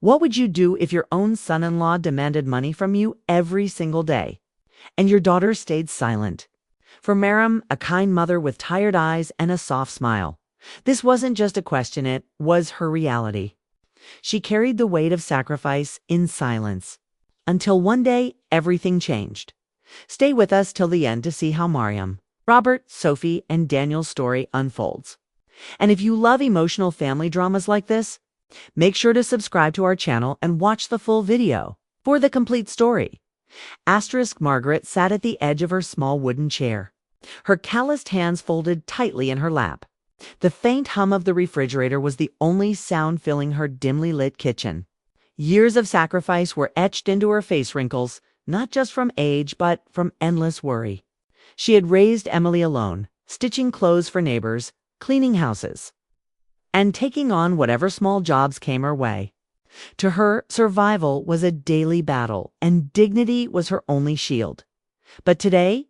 What would you do if your own son-in-law demanded money from you every single day, and your daughter stayed silent? For Miriam, a kind mother with tired eyes and a soft smile, this wasn't just a question, it was her reality. She carried the weight of sacrifice in silence, until one day everything changed. Stay with us till the end to see how Miriam, Robert, Sophie, and Daniel's story unfolds. And if you love emotional family dramas like this, make sure to subscribe to our channel and watch the full video for the complete story. Margaret sat at the edge of her small wooden chair, her calloused hands folded tightly in her lap. The faint hum of the refrigerator was the only sound filling her dimly lit kitchen. Years of sacrifice were etched into her face wrinkles, not just from age, but from endless worry. She had raised Emily alone, stitching clothes for neighbors, cleaning houses, and taking on whatever small jobs came her way. To her, survival was a daily battle, and dignity was her only shield. But today,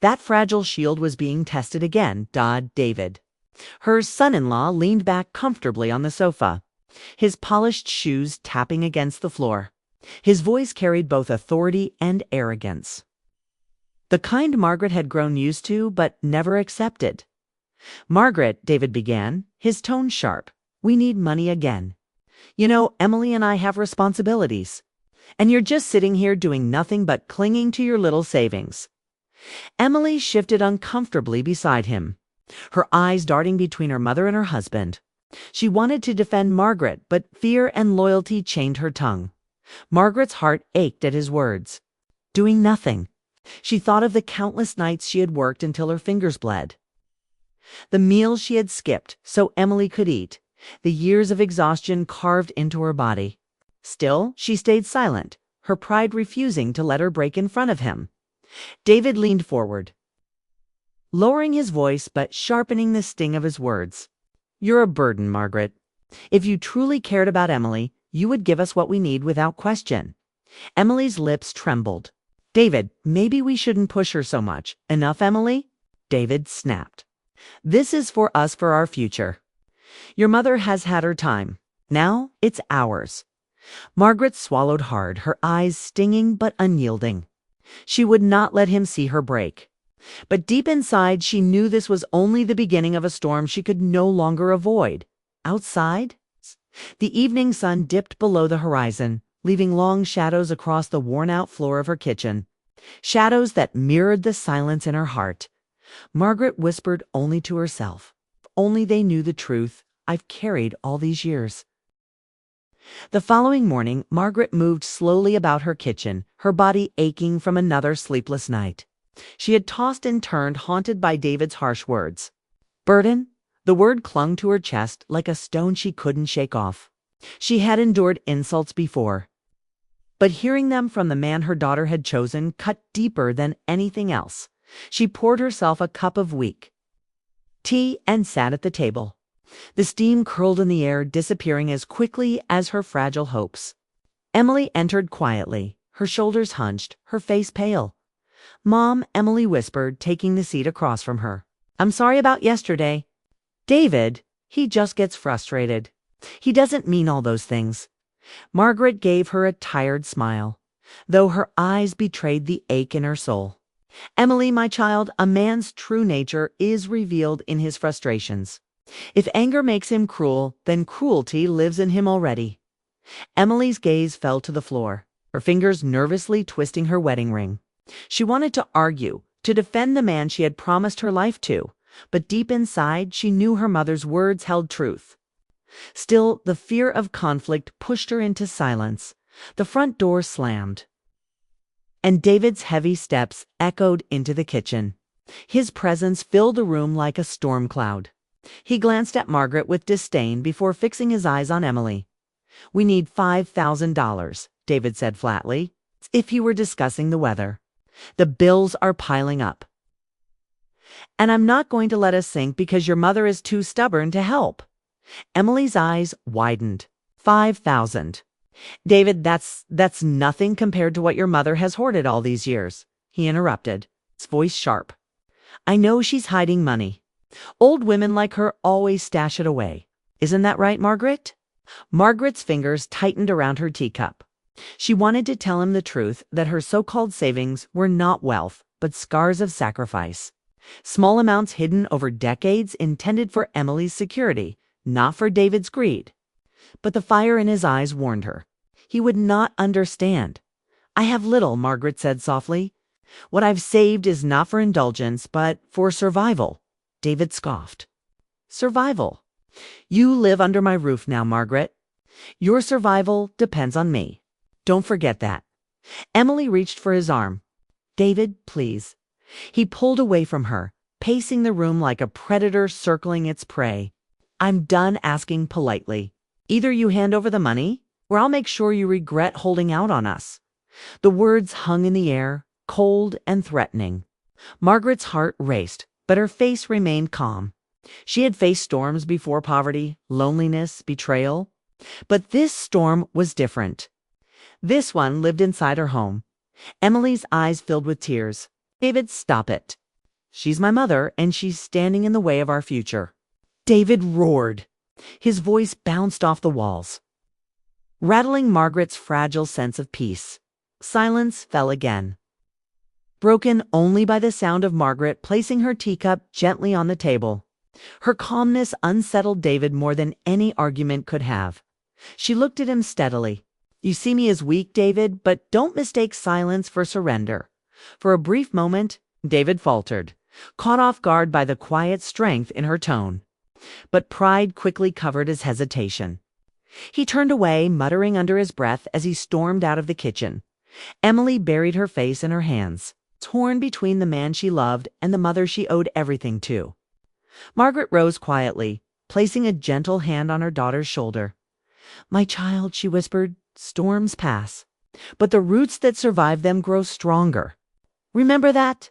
that fragile shield was being tested again. David, her son-in-law, leaned back comfortably on the sofa, his polished shoes tapping against the floor. His voice carried both authority and arrogance, the kind Margaret had grown used to but never accepted. "Margaret," David began, his tone sharp, "we need money again. You know, Emily and I have responsibilities, and you're just sitting here doing nothing but clinging to your little savings." Emily shifted uncomfortably beside him, her eyes darting between her mother and her husband. She wanted to defend Margaret, but fear and loyalty chained her tongue. Margaret's heart ached at his words. Doing nothing. She thought of the countless nights she had worked until her fingers bled, the meals she had skipped so Emily could eat, the years of exhaustion carved into her body. Still, she stayed silent, her pride refusing to let her break in front of him. David leaned forward, lowering his voice but sharpening the sting of his words. "You're a burden, Margaret. If you truly cared about Emily, you would give us what we need without question." Emily's lips trembled. "David, maybe we shouldn't push her so much. Enough, Emily?" David snapped. "This is for us, for our future. Your mother has had her time. Now it's ours." Margaret swallowed hard, her eyes stinging but unyielding. She would not let him see her break. But deep inside, she knew this was only the beginning of a storm she could no longer avoid. Outside, the evening sun dipped below the horizon, leaving long shadows across the worn-out floor of her kitchen, shadows that mirrored the silence in her heart. Margaret whispered only to herself, "If only they knew the truth I've carried all these years." The following morning, Margaret moved slowly about her kitchen, her body aching from another sleepless night. She had tossed and turned, haunted by David's harsh words. Burden? The word clung to her chest like a stone she couldn't shake off. She had endured insults before, but hearing them from the man her daughter had chosen cut deeper than anything else. She poured herself a cup of weak tea and sat at the table. The steam curled in the air, disappearing as quickly as her fragile hopes. Emily entered quietly, her shoulders hunched, her face pale. "Mom," Emily whispered, taking the seat across from her. "I'm sorry about yesterday." "David, he just gets frustrated. He doesn't mean all those things." Margaret gave her a tired smile, though her eyes betrayed the ache in her soul. "Emily, my child, a man's true nature is revealed in his frustrations. If anger makes him cruel, then cruelty lives in him already." Emily's gaze fell to the floor, her fingers nervously twisting her wedding ring. She wanted to argue, to defend the man she had promised her life to, but deep inside she knew her mother's words held truth. Still, the fear of conflict pushed her into silence. The front door slammed, and David's heavy steps echoed into the kitchen. His presence filled the room like a storm cloud. He glanced at Margaret with disdain before fixing his eyes on Emily. "We need $5,000, David said flatly, as if he were discussing the weather. "The bills are piling up, and I'm not going to let us sink because your mother is too stubborn to help." Emily's eyes widened. $5,000. "David, that's nothing compared to what your mother has hoarded all these years," he interrupted, his voice sharp. "I know she's hiding money. Old women like her always stash it away. Isn't that right, Margaret?" Margaret's fingers tightened around her teacup. She wanted to tell him the truth that her so-called savings were not wealth, but scars of sacrifice. Small amounts hidden over decades intended for Emily's security, not for David's greed. But the fire in his eyes warned her. He would not understand. "I have little," Margaret said softly. "What I've saved is not for indulgence, but for survival." David scoffed. "Survival? You live under my roof now, Margaret. Your survival depends on me. Don't forget that." Emily reached for his arm. "David, please." He pulled away from her, pacing the room like a predator circling its prey. "I'm done asking politely. Either you hand over the money, or I'll make sure you regret holding out on us." The words hung in the air, cold and threatening. Margaret's heart raced, but her face remained calm. She had faced storms before: poverty, loneliness, betrayal. But this storm was different. This one lived inside her home. Emily's eyes filled with tears. "David, stop it. She's my mother, and she's standing in the way of our future." David roared. His voice bounced off the walls, rattling Margaret's fragile sense of peace. Silence fell again, broken only by the sound of Margaret placing her teacup gently on the table. Her calmness unsettled David more than any argument could have. She looked at him steadily. "You see me as weak, David, but don't mistake silence for surrender." For a brief moment, David faltered, caught off guard by the quiet strength in her tone. But pride quickly covered his hesitation. He turned away, muttering under his breath as he stormed out of the kitchen. Emily buried her face in her hands, torn between the man she loved and the mother she owed everything to. Margaret rose quietly, placing a gentle hand on her daughter's shoulder. "My child," she whispered, "storms pass, but the roots that survive them grow stronger. Remember that?"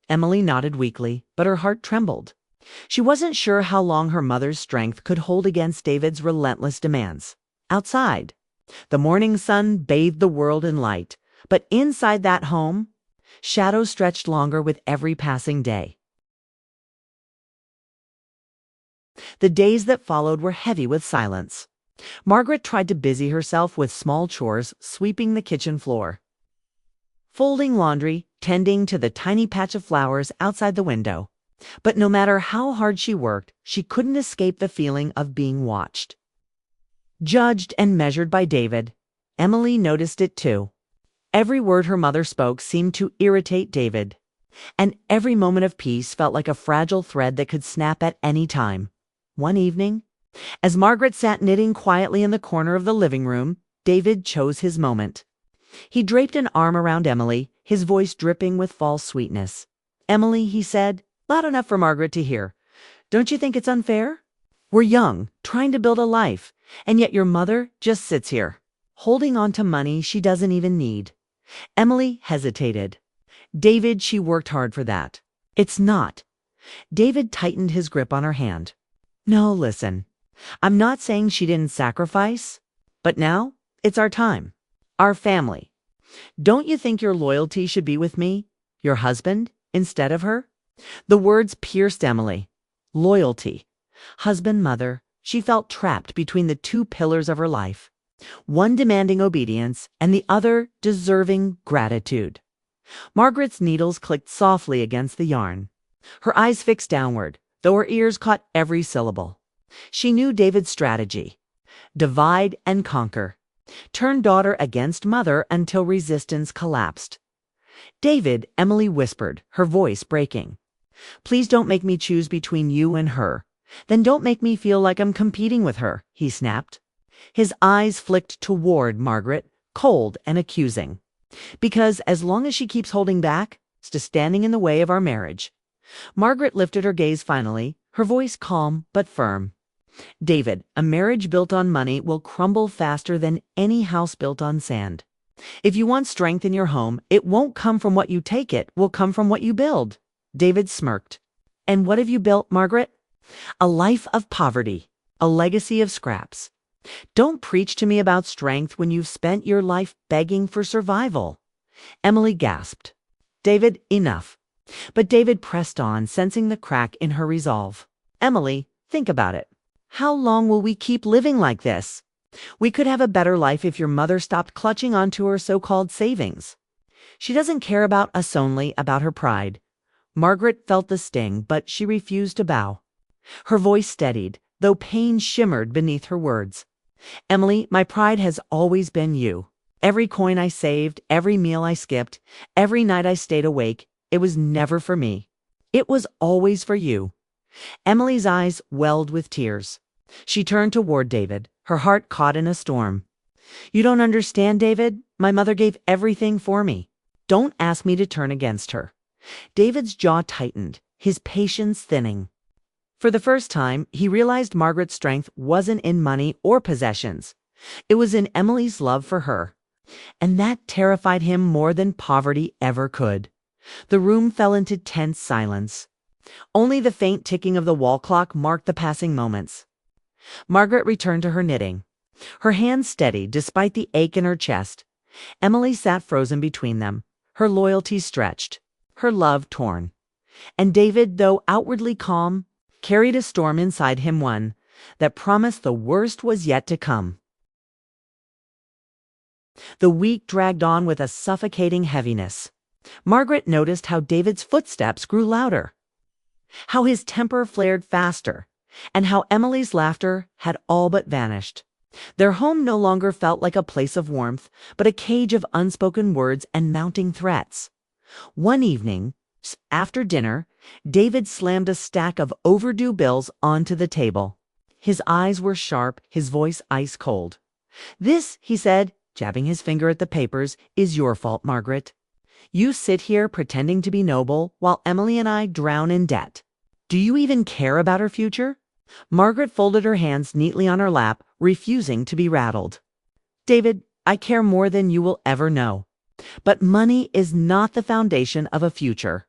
Emily nodded weakly, but her heart trembled. She wasn't sure how long her mother's strength could hold against David's relentless demands. Outside, the morning sun bathed the world in light, but inside that home, shadows stretched longer with every passing day. The days that followed were heavy with silence. Margaret tried to busy herself with small chores, sweeping the kitchen floor, folding laundry, tending to the tiny patch of flowers outside the window. But no matter how hard she worked, she couldn't escape the feeling of being watched, judged and measured by David. Emily noticed it too. Every word her mother spoke seemed to irritate David, and every moment of peace felt like a fragile thread that could snap at any time. One evening, as Margaret sat knitting quietly in the corner of the living room, David chose his moment. He draped an arm around Emily, his voice dripping with false sweetness. "Emily," he said, loud enough for Margaret to hear, "don't you think it's unfair? We're young, trying to build a life, and yet your mother just sits here, holding on to money she doesn't even need." Emily hesitated. "David, she worked hard for that." "It's not." David tightened his grip on her hand. "No, listen. I'm not saying she didn't sacrifice, but now it's our time, our family. Don't you think your loyalty should be with me, your husband, instead of her?" The words pierced Emily. Loyalty. Husband, mother. She felt trapped between the two pillars of her life, one demanding obedience and the other deserving gratitude. Margaret's needles clicked softly against the yarn. Her eyes fixed downward, though her ears caught every syllable. She knew David's strategy: divide and conquer. Turn daughter against mother until resistance collapsed. "David," Emily whispered, her voice breaking, "please don't make me choose between you and her. Then don't make me feel like I'm competing with her," he snapped. His eyes flicked toward Margaret, cold and accusing. "Because as long as she keeps holding back, standing in the way of our marriage." Margaret lifted her gaze finally, her voice calm but firm. "David, a marriage built on money will crumble faster than any house built on sand. If you want strength in your home, it won't come from what you take, it will come from what you build." David smirked. "And what have you built, Margaret?" "A life of poverty, a legacy of scraps. Don't preach to me about strength when you've spent your life begging for survival." Emily gasped. "David, enough." But David pressed on, sensing the crack in her resolve. "Emily, think about it. How long will we keep living like this? We could have a better life if your mother stopped clutching onto her so-called savings. She doesn't care about us, only about her pride. Margaret felt the sting, but she refused to bow. Her voice steadied, though pain shimmered beneath her words. Emily, my pride has always been you. Every coin I saved, every meal I skipped, every night I stayed awake, it was never for me. It was always for you. Emily's eyes welled with tears. She turned toward David, her heart caught in a storm. You don't understand, David. My mother gave everything for me. Don't ask me to turn against her. David's jaw tightened, his patience thinning. For the first time, he realized Margaret's strength wasn't in money or possessions. It was in Emily's love for her. And that terrified him more than poverty ever could. The room fell into tense silence. Only the faint ticking of the wall clock marked the passing moments. Margaret returned to her knitting. Her hands steady despite the ache in her chest. Emily sat frozen between them, her loyalty stretched, her love torn. And David, though outwardly calm, carried a storm inside him, one that promised the worst was yet to come. The week dragged on with a suffocating heaviness. Margaret noticed how David's footsteps grew louder, how his temper flared faster, and how Emily's laughter had all but vanished. Their home no longer felt like a place of warmth, but a cage of unspoken words and mounting threats. One evening, after dinner, David slammed a stack of overdue bills onto the table. His eyes were sharp, his voice ice cold. This, he said, jabbing his finger at the papers, is your fault, Margaret. You sit here pretending to be noble while Emily and I drown in debt. Do you even care about her future? Margaret folded her hands neatly on her lap, refusing to be rattled. David, I care more than you will ever know. But money is not the foundation of a future.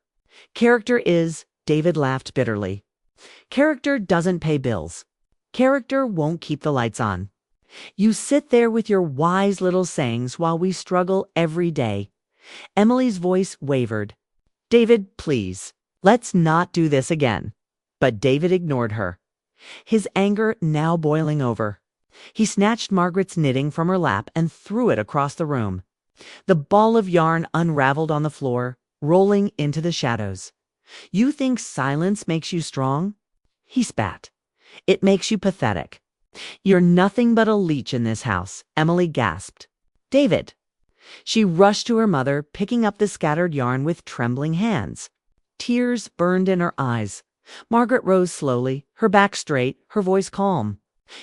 Character is, David laughed bitterly. Character doesn't pay bills. Character won't keep the lights on. You sit there with your wise little sayings while we struggle every day. Emily's voice wavered. David, please, let's not do this again. But David ignored her, his anger now boiling over. He snatched Margaret's knitting from her lap and threw it across the room. The ball of yarn unraveled on the floor, rolling into the shadows. You think silence makes you strong? He spat. It makes you pathetic. You're nothing but a leech in this house, Emily gasped. David! She rushed to her mother, picking up the scattered yarn with trembling hands. Tears burned in her eyes. Margaret rose slowly, her back straight, her voice calm.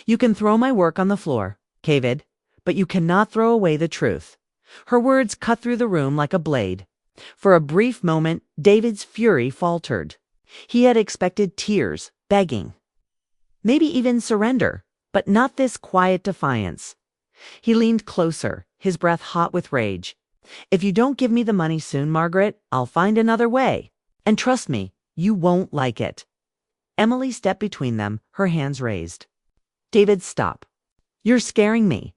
You can throw my work on the floor, David, but you cannot throw away the truth. Her words cut through the room like a blade. For a brief moment, David's fury faltered. He had expected tears, begging, maybe even surrender, but not this quiet defiance. He leaned closer, his breath hot with rage. If you don't give me the money soon, Margaret, I'll find another way. And trust me, you won't like it. Emily stepped between them, her hands raised. David, stop. You're scaring me.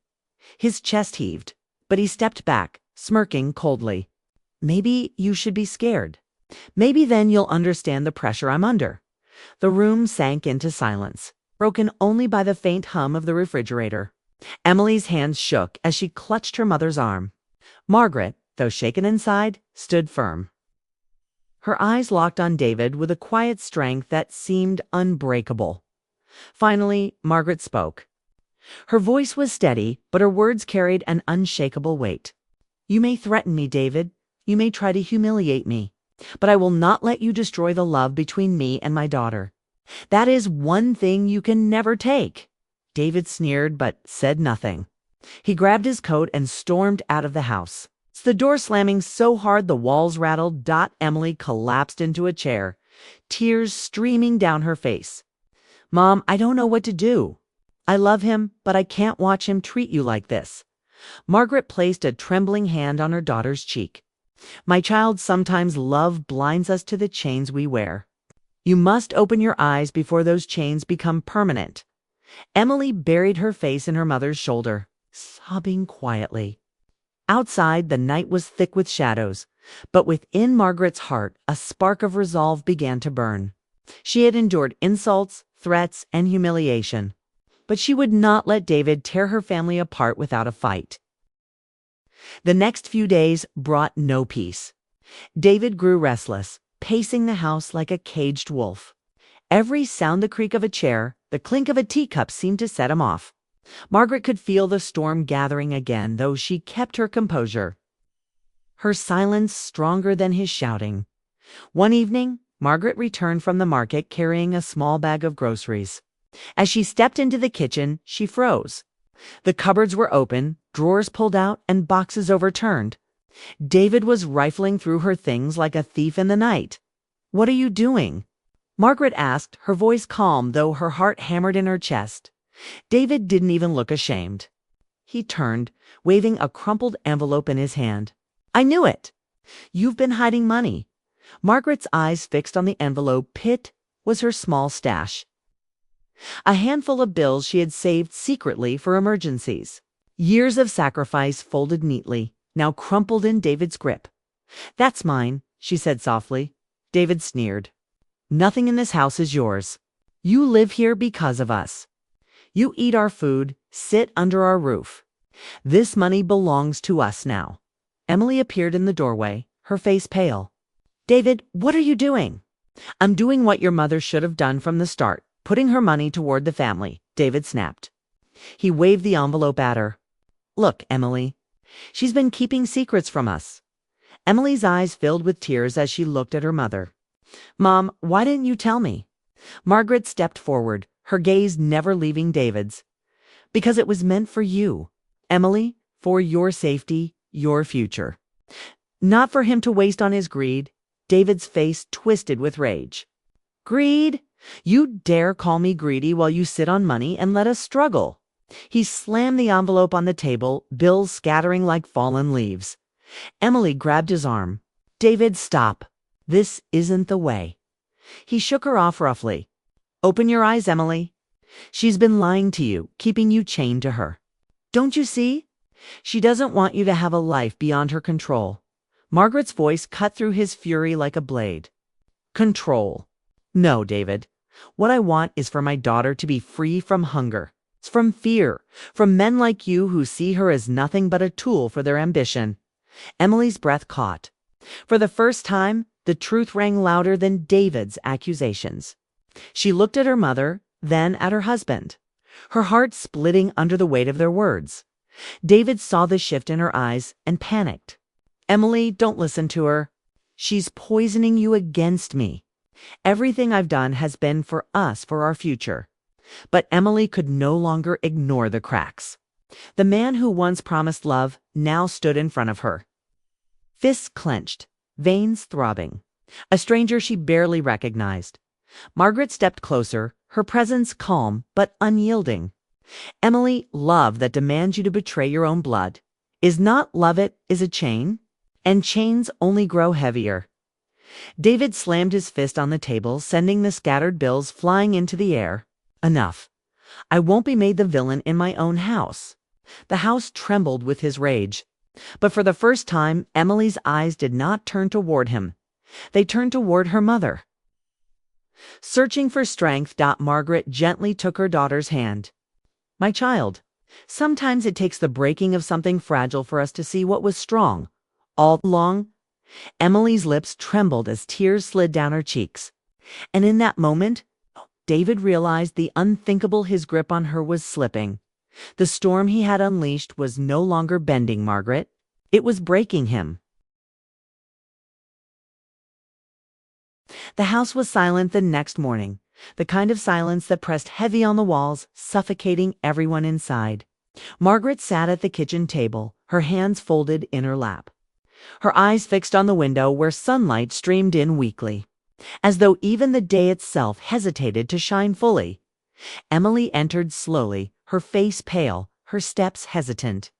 His chest heaved, but he stepped back, smirking coldly. Maybe you should be scared. Maybe then you'll understand the pressure I'm under. The room sank into silence, broken only by the faint hum of the refrigerator. Emily's hands shook as she clutched her mother's arm. Margaret, though shaken inside, stood firm. Her eyes locked on David with a quiet strength that seemed unbreakable. Finally, Margaret spoke. Her voice was steady, but her words carried an unshakable weight. You may threaten me, David. You may try to humiliate me. But I will not let you destroy the love between me and my daughter. That is one thing you can never take. David sneered but said nothing. He grabbed his coat and stormed out of the house. The door slamming so hard the walls rattled, Emily collapsed into a chair, tears streaming down her face. Mom, I don't know what to do. I love him, but I can't watch him treat you like this. Margaret placed a trembling hand on her daughter's cheek. My child, sometimes love blinds us to the chains we wear. You must open your eyes before those chains become permanent. Emily buried her face in her mother's shoulder, sobbing quietly. Outside, the night was thick with shadows, but within Margaret's heart, a spark of resolve began to burn. She had endured insults, threats, and humiliation. but she would not let David tear her family apart without a fight. The next few days brought no peace. David grew restless, pacing the house like a caged wolf. Every sound, the creak of a chair, the clink of a teacup, seemed to set him off. Margaret could feel the storm gathering again, though she kept her composure, her silence stronger than his shouting. One evening, Margaret returned from the market carrying a small bag of groceries. As she stepped into the kitchen, she froze. The cupboards were open, drawers pulled out, and boxes overturned. David was rifling through her things like a thief in the night. "What are you doing?" Margaret asked, her voice calm, though her heart hammered in her chest. David didn't even look ashamed. He turned, waving a crumpled envelope in his hand. "I knew it! You've been hiding money." Margaret's eyes fixed on the envelope. It was her small stash. A handful of bills she had saved secretly for emergencies. Years of sacrifice folded neatly, now crumpled in David's grip. "That's mine," she said softly. David sneered. "Nothing in this house is yours. You live here because of us. You eat our food, sit under our roof. This money belongs to us now." Emily appeared in the doorway, her face pale. "David, what are you doing?" "I'm doing what your mother should have done from the start, putting her money toward the family," David snapped. He waved the envelope at her. "Look, Emily, she's been keeping secrets from us." Emily's eyes filled with tears as she looked at her mother. "Mom, why didn't you tell me?" Margaret stepped forward, her gaze never leaving David's. "Because it was meant for you, Emily, for your safety, your future. Not for him to waste on his greed." David's face twisted with rage. "Greed? You dare call me greedy while you sit on money and let us struggle?" He slammed the envelope on the table, bills scattering like fallen leaves. Emily grabbed his arm. "David, stop. This isn't the way." He shook her off roughly. "Open your eyes, Emily. She's been lying to you, keeping you chained to her. Don't you see? She doesn't want you to have a life beyond her control." Margaret's voice cut through his fury like a blade. "Control? No, David. What I want is for my daughter to be free from hunger, from fear, from men like you who see her as nothing but a tool for their ambition." Emily's breath caught. For the first time, the truth rang louder than David's accusations. She looked at her mother, then at her husband, her heart splitting under the weight of their words. David saw the shift in her eyes and panicked. "Emily, don't listen to her. She's poisoning you against me. Everything I've done has been for us, for our future." But Emily could no longer ignore the cracks. The man who once promised love now stood in front of her. Fists clenched, veins throbbing. A stranger she barely recognized. Margaret stepped closer, her presence calm but unyielding. "Emily, love that demands you to betray your own blood is not love. It is a chain, and chains only grow heavier." David slammed his fist on the table, sending the scattered bills flying into the air. "Enough. I won't be made the villain in my own house." The house trembled with his rage. But for the first time, Emily's eyes did not turn toward him. They turned toward her mother. Searching for strength, Margaret gently took her daughter's hand. "My child, sometimes it takes the breaking of something fragile for us to see what was strong all along." Emily's lips trembled as tears slid down her cheeks. And in that moment, David realized the unthinkable. His grip on her was slipping. The storm he had unleashed was no longer bending Margaret. It was breaking him. The house was silent the next morning, the kind of silence that pressed heavy on the walls, suffocating everyone inside. Margaret sat at the kitchen table, her hands folded in her lap, her eyes fixed on the window where sunlight streamed in weakly, as though even the day itself hesitated to shine fully. Emily entered slowly, her face pale, her steps hesitant.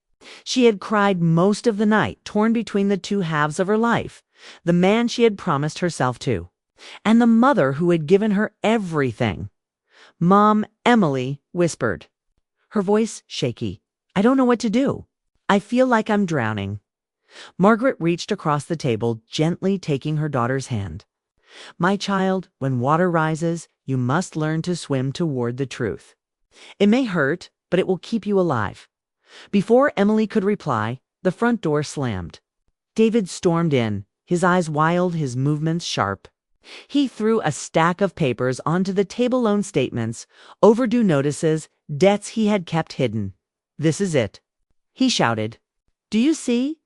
She had cried most of the night, torn between the two halves of her life, the man she had promised herself to, and the mother who had given her everything. "Mom," Emily whispered, her voice shaky. "I don't know what to do. I feel like I'm drowning." Margaret reached across the table, gently taking her daughter's hand. "My child, when water rises, you must learn to swim toward the truth. It may hurt, but it will keep you alive." Before Emily could reply, the front door slammed. David stormed in, his eyes wild, his movements sharp. He threw a stack of papers onto the table, loan statements, overdue notices, debts he had kept hidden. "This is it," he shouted. "Do you see?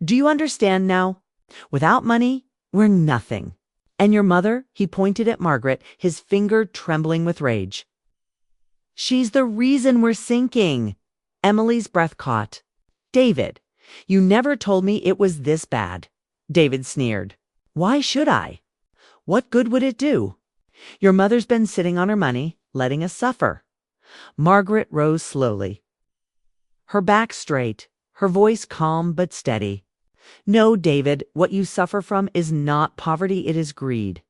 Do you understand now? Without money, we're nothing. And your mother," he pointed at Margaret, his finger trembling with rage. "She's the reason we're sinking." Emily's breath caught. "David, you never told me it was this bad." David sneered. "Why should I? What good would it do? Your mother's been sitting on her money, letting us suffer." Margaret rose slowly, her back straight, her voice calm but steady. "No, David, what you suffer from is not poverty, it is greed.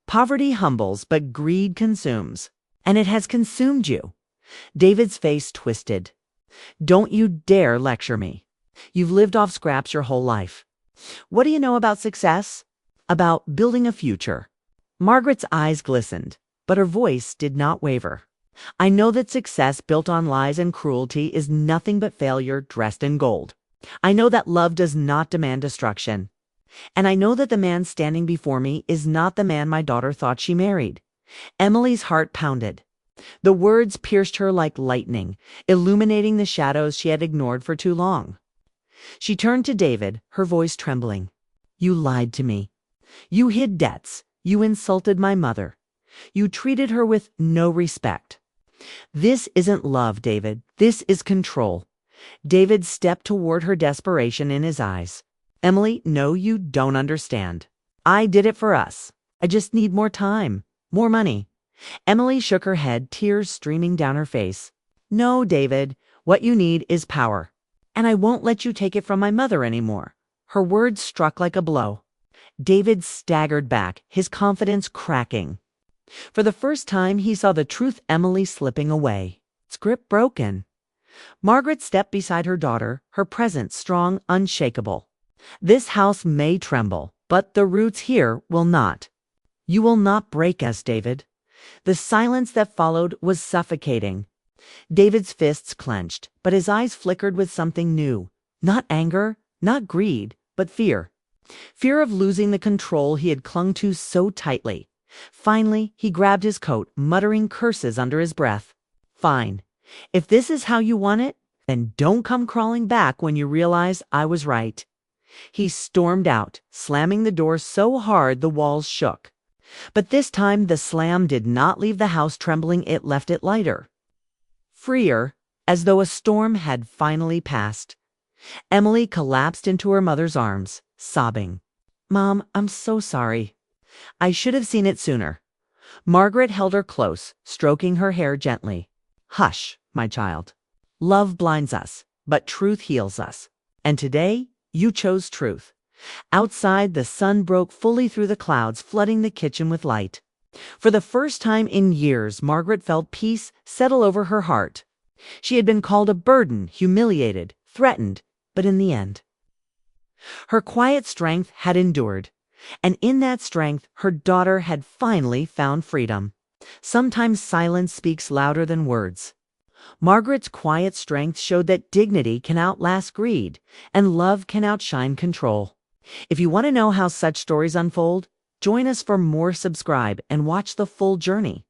Poverty humbles, but greed consumes. And it has consumed you." David's face twisted. "Don't you dare lecture me. You've lived off scraps your whole life. What do you know about success? About building a future?" Margaret's eyes glistened, but her voice did not waver. "I know that success built on lies and cruelty is nothing but failure dressed in gold. I know that love does not demand destruction. And I know that the man standing before me is not the man my daughter thought she married." Emily's heart pounded. The words pierced her like lightning, illuminating the shadows she had ignored for too long. She turned to David, her voice trembling. "You lied to me. You hid debts. You insulted my mother. You treated her with no respect. This isn't love, David. This is control." David stepped toward her, desperation in his eyes. "Emily, no, you don't understand. I did it for us. I just need more time, more money." Emily shook her head, tears streaming down her face. "No, David, what you need is power. And I won't let you take it from my mother anymore." Her words struck like a blow. David staggered back, his confidence cracking. For the first time, he saw the truth, Emily slipping away. Its grip broken. Margaret stepped beside her daughter, her presence strong, unshakable. "This house may tremble, but the roots here will not. You will not break us, David." The silence that followed was suffocating. David's fists clenched, but his eyes flickered with something new. Not anger, not greed, but fear. Fear of losing the control he had clung to so tightly. Finally, he grabbed his coat, muttering curses under his breath. "Fine. If this is how you want it, then don't come crawling back when you realize I was right." He stormed out, slamming the door so hard the walls shook. But this time the slam did not leave the house trembling, it left it lighter. Freer, as though a storm had finally passed. Emily collapsed into her mother's arms, sobbing. "Mom, I'm so sorry. I should have seen it sooner." Margaret held her close, stroking her hair gently. "Hush, my child. Love blinds us, but truth heals us. And today, you chose truth." Outside, the sun broke fully through the clouds, flooding the kitchen with light. For the first time in years, Margaret felt peace settle over her heart. She had been called a burden, humiliated, threatened, but in the end, her quiet strength had endured. And in that strength, her daughter had finally found freedom. Sometimes silence speaks louder than words. Margaret's quiet strength showed that dignity can outlast greed, and love can outshine control. If you want to know how such stories unfold, join us for more. Subscribe and watch the full journey.